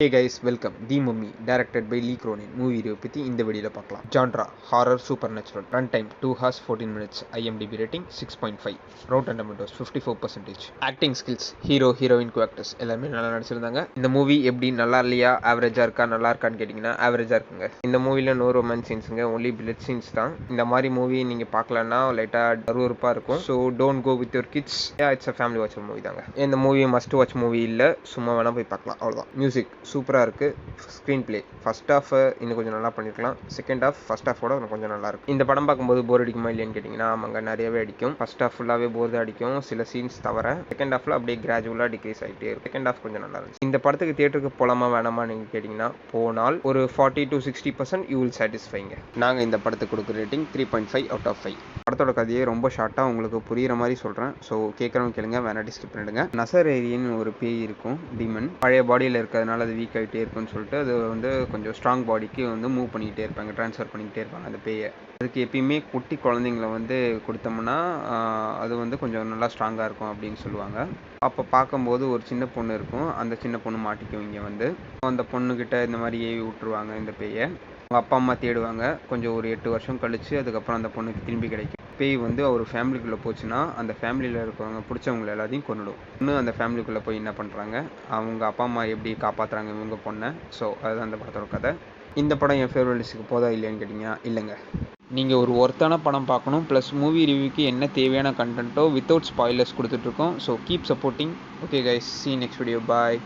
Hey guys, welcome. The Mummy, directed by Lee Cronin. Movie review பற்றி இந்த வீடியோவில் பார்க்கலாம். Genre horror super natural. Run time 2 hours 14 minutes. IMDb rating 6.5. Rotten Tomatoes 54%. Acting skills hero heroine actors எல்லாமே நல்லா நடிச்சிருந்தாங்க. இந்த movie எப்படி நல்லா இல்லையா, ஆவரேஜாக இருக்கா, நல்லா இருக்கான்னு கேட்டிங்கன்னா ஆவரேஜாக இருக்குங்க. இந்த மூவியில் நோ ரொமான்ஸ் சீன்ஸுங்க, ஒன்லி பிளட் சீன்ஸ் தான். இந்த மாதிரி மூவி நீங்கள் பார்க்கலன்னா லைட்டாக அருவருப்பாக இருக்கும். So don't go with your kids. It's a family watch movie தாங்க. இந்த மூவி மஸ்ட் வாட்ச் மூவி இல்லை, சும்மா வேணால் போய் பார்க்கலாம், அவ்வளோதான். மியூசிக் சூப்பராக இருக்குது. ஸ்க்ரீன் பிளே ஃபர்ஸ்ட் ஹாஃப் இன்னும் கொஞ்சம் நல்லா பண்ணியிருக்கலாம். செகண்ட் ஹாஃப் ஃபர்ஸ்ட் ஹாஃபோட கொஞ்சம் நல்லா இருக்கும். இந்த படம் பார்க்கும்போது போர் அடிக்குமா இல்லையான்னு கேட்டிங்கன்னா ஆமாங்க, நிறையவே அடிக்கும். ஃபர்ஸ்ட் ஹாஃப் ஃபுல்லாகவே போர் தான் அடிக்கும், சில சீன்ஸ் தவிர. செகண்ட் ஹாஃபில் அப்படியே கிராஜுவலாக டிக்ரீஸ் ஆகிட்டே இருக்கும். செகண்ட் ஹாஃப் கொஞ்சம் நல்லா இருந்துச்சு. இந்த படத்துக்கு தியேட்டருக்கு போகலாமா வேணாமா நீங்கள் கேட்டிங்கன்னா போனால் ஒரு 40 to 60% யூ வில் சாட்டிஸ்ஃபைங்க. நாங்கள் இந்த படத்துக்கு கொடுக்குற ரேட்டிங் 3.5 out of 5. படத்தோட கதையை ரொம்ப ஷார்ட்டாக உங்களுக்கு புரிகிற மாதிரி சொல்கிறேன். ஸோ கேட்குறவங்க கேளுங்க, வேணாட்டி ஸ்கிப் பண்ணிடுங்க. நசர் ஏரியன்னு ஒரு பேய் இருக்கும், டீமன். பழைய பாடியில் இருக்கிறதுனால அது வீக் ஆகிட்டே இருக்குன்னு சொல்லிட்டு அது வந்து கொஞ்சம் ஸ்ட்ராங் பாடிக்கு வந்து மூவ் பண்ணிக்கிட்டே இருப்பாங்க, ட்ரான்ஸ்ஃபர் பண்ணிக்கிட்டே இருப்பாங்க அந்த பேயை. அதுக்கு எப்பயுமே குட்டி குழந்தைங்கள வந்து கொடுத்தோம்னா அது வந்து கொஞ்சம் நல்லா ஸ்ட்ராங்காக இருக்கும் அப்படின்னு சொல்லுவாங்க. அப்போ பார்க்கும்போது ஒரு சின்ன பொண்ணு இருக்கும், அந்த சின்ன பொண்ணு மாட்டிக்கும். இங்கே வந்து அந்த பொண்ணுக்கிட்ட இந்த மாதிரி ஏவி விட்டுருவாங்க இந்த பேயை. அவங்க அப்பா அம்மா தேடுவாங்க. கொஞ்சம் ஒரு 8 வருஷம் கழிச்சு அதுக்கப்புறம் அந்த பொண்ணுக்கு திரும்பி கிடைக்கும். பேய் வந்து ஒரு ஃபேமிலிக்குள்ளே போச்சுன்னா அந்த ஃபேமிலியில் இருக்கிறவங்க பிடிச்சவங்க எல்லாத்தையும் கொன்னுடும். இன்னும் அந்த ஃபேமிலிக்குள்ளே போய் என்ன பண்ணுறாங்க, அவங்க அப்பா அம்மா எப்படி காப்பாற்றுறாங்க இவங்க பொண்ணை. ஸோ அதுதான் அந்த படத்தோட கதை. இந்த படம் என் ஃபேவரட் லிஸ்ட்டுக்கு போதா இல்லையான்னு கேட்டிங்கன்னா இல்லைங்க. நீங்கள் ஒரு ஒர்த்தான படம் பார்க்கணும், ப்ளஸ் மூவி ரிவ்யூக்கு என்ன தேவையான கண்டென்ட்டோ வித்தவுட் ஸ்பாய்லர்ஸ் கொடுத்துட்ருக்கோம். So keep supporting. Okay guys, see you next video. Bye.